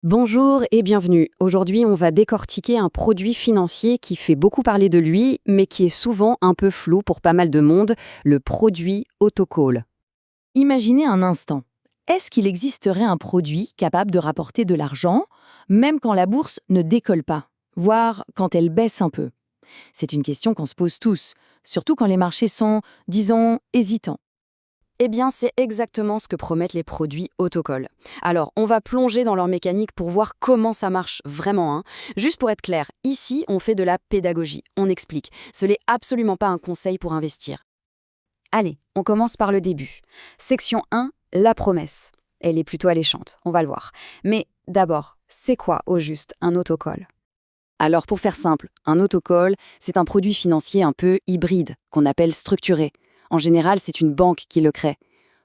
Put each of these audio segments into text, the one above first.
Bonjour et bienvenue. Aujourd'hui, on va décortiquer un produit financier qui fait beaucoup parler de lui, mais qui est souvent un peu flou pour pas mal de monde, le produit autocall. Imaginez un instant. Est-ce qu'il existerait un produit capable de rapporter de l'argent, même quand la bourse ne décolle pas, voire quand elle baisse un peu? C'est une question qu'on se pose tous, surtout quand les marchés sont, disons, hésitants. Eh bien, c'est exactement ce que promettent les produits autocall. Alors, on va plonger dans leur mécanique pour voir comment ça marche vraiment, hein. Juste pour être clair, ici, on fait de la pédagogie. On explique. Ce n'est absolument pas un conseil pour investir. Allez, on commence par le début. Section 1, la promesse. Elle est plutôt alléchante, on va le voir. Mais d'abord, c'est quoi au juste un autocall? Alors pour faire simple, un autocall, c'est un produit financier un peu hybride, qu'on appelle structuré. En général, c'est une banque qui le crée.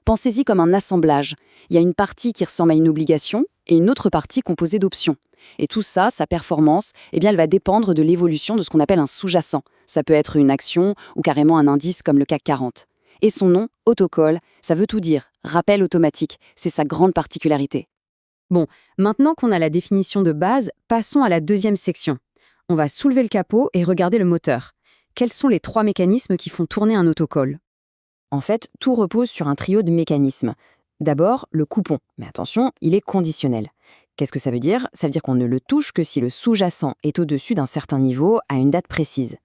Pensez-y comme un assemblage. Il y a une partie qui ressemble à une obligation et une autre partie composée d'options. Et tout ça, sa performance, eh bien, elle va dépendre de l'évolution de ce qu'on appelle un sous-jacent. Ça peut être une action ou carrément un indice comme le CAC 40. Et son nom, autocall, ça veut tout dire. Rappel automatique, c'est sa grande particularité. Bon, maintenant qu'on a la définition de base, passons à la deuxième section. On va soulever le capot et regarder le moteur. Quels sont les trois mécanismes qui font tourner un autocall? En fait, tout repose sur un trio de mécanismes. D'abord, le coupon. Mais attention, il est conditionnel. Qu'est-ce que ça veut dire? Ça veut dire qu'on ne le touche que si le sous-jacent est au-dessus d'un certain niveau à une date précise.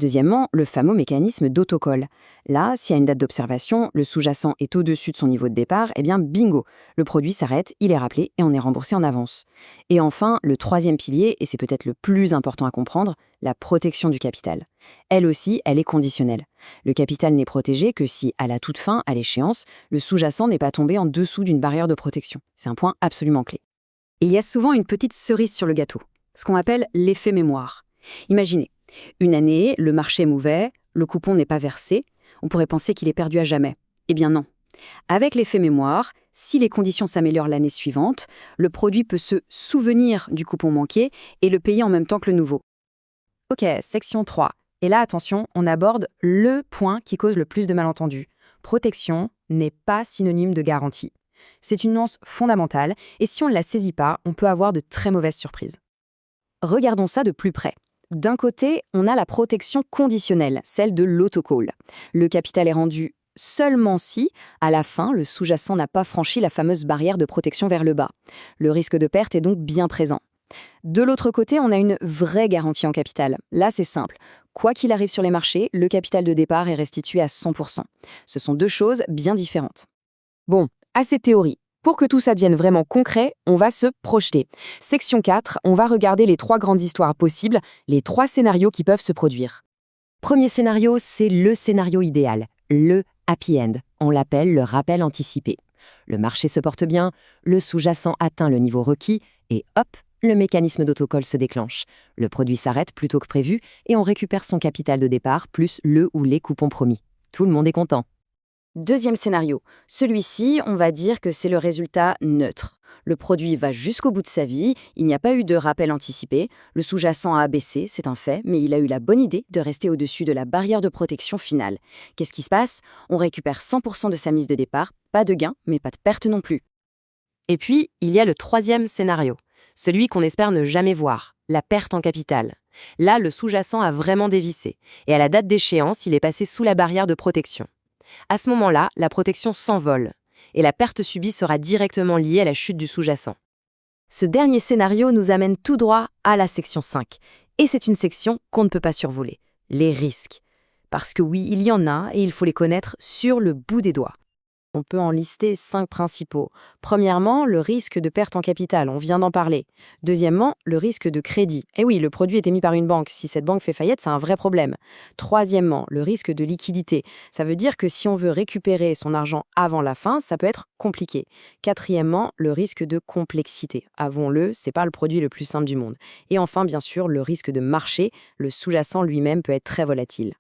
Deuxièmement, le fameux mécanisme d'autocoll. Là, s'il y a une date d'observation, le sous-jacent est au-dessus de son niveau de départ, eh bien bingo, le produit s'arrête, il est rappelé et on est remboursé en avance. Et enfin, le troisième pilier, et c'est peut-être le plus important à comprendre, la protection du capital. Elle aussi, elle est conditionnelle. Le capital n'est protégé que si, à la toute fin, à l'échéance, le sous-jacent n'est pas tombé en dessous d'une barrière de protection. C'est un point absolument clé. Et il y a souvent une petite cerise sur le gâteau, ce qu'on appelle l'effet mémoire. Imaginez, une année, le marché est mauvais, le coupon n'est pas versé, on pourrait penser qu'il est perdu à jamais. Eh bien non. Avec l'effet mémoire, si les conditions s'améliorent l'année suivante, le produit peut se souvenir du coupon manqué et le payer en même temps que le nouveau. Ok, section 3. Et là, attention, on aborde le point qui cause le plus de malentendus. Protection n'est pas synonyme de garantie. C'est une nuance fondamentale et si on ne la saisit pas, on peut avoir de très mauvaises surprises. Regardons ça de plus près. D'un côté, on a la protection conditionnelle, celle de l'autocall. Le capital est rendu seulement si, à la fin, le sous-jacent n'a pas franchi la fameuse barrière de protection vers le bas. Le risque de perte est donc bien présent. De l'autre côté, on a une vraie garantie en capital. Là, c'est simple. Quoi qu'il arrive sur les marchés, le capital de départ est restitué à 100%. Ce sont deux choses bien différentes. Bon, assez théorie. Pour que tout ça devienne vraiment concret, on va se projeter. Section 4, on va regarder les trois grandes histoires possibles, les trois scénarios qui peuvent se produire. Premier scénario, c'est le scénario idéal, le happy end. On l'appelle le rappel anticipé. Le marché se porte bien, le sous-jacent atteint le niveau requis et hop, le mécanisme d'autocall se déclenche. Le produit s'arrête plus tôt que prévu et on récupère son capital de départ plus le ou les coupons promis. Tout le monde est content. Deuxième scénario. Celui-ci, on va dire que c'est le résultat neutre. Le produit va jusqu'au bout de sa vie, il n'y a pas eu de rappel anticipé, le sous-jacent a baissé, c'est un fait, mais il a eu la bonne idée de rester au-dessus de la barrière de protection finale. Qu'est-ce qui se passe? On récupère 100% de sa mise de départ, pas de gain, mais pas de perte non plus. Et puis, il y a le troisième scénario, celui qu'on espère ne jamais voir, la perte en capital. Là, le sous-jacent a vraiment dévissé, et à la date d'échéance, il est passé sous la barrière de protection. À ce moment-là, la protection s'envole et la perte subie sera directement liée à la chute du sous-jacent. Ce dernier scénario nous amène tout droit à la section 5. Et c'est une section qu'on ne peut pas survoler, les risques. Parce que oui, il y en a et il faut les connaître sur le bout des doigts. On peut en lister 5 principaux. Premièrement, le risque de perte en capital, on vient d'en parler. Deuxièmement, le risque de crédit. Eh oui, le produit est émis par une banque. Si cette banque fait faillite, c'est un vrai problème. Troisièmement, le risque de liquidité. Ça veut dire que si on veut récupérer son argent avant la fin, ça peut être compliqué. Quatrièmement, le risque de complexité. Avouons-le, c'est pas le produit le plus simple du monde. Et enfin, bien sûr, le risque de marché. Le sous-jacent lui-même peut être très volatile.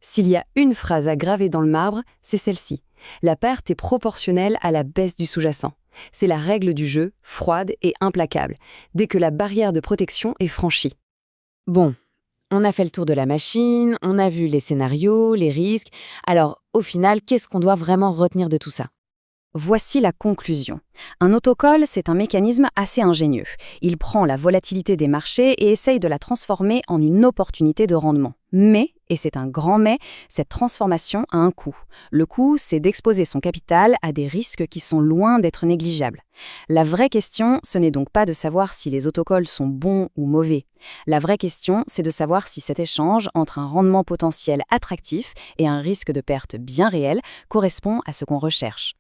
S'il y a une phrase à graver dans le marbre, c'est celle-ci. La perte est proportionnelle à la baisse du sous-jacent. C'est la règle du jeu, froide et implacable, dès que la barrière de protection est franchie. Bon, on a fait le tour de la machine, on a vu les scénarios, les risques. Alors, au final, qu'est-ce qu'on doit vraiment retenir de tout ça? Voici la conclusion. Un autocall, c'est un mécanisme assez ingénieux. Il prend la volatilité des marchés et essaye de la transformer en une opportunité de rendement. Mais, et c'est un grand mais, cette transformation a un coût. Le coût, c'est d'exposer son capital à des risques qui sont loin d'être négligeables. La vraie question, ce n'est donc pas de savoir si les autocolls sont bons ou mauvais. La vraie question, c'est de savoir si cet échange entre un rendement potentiel attractif et un risque de perte bien réel correspond à ce qu'on recherche.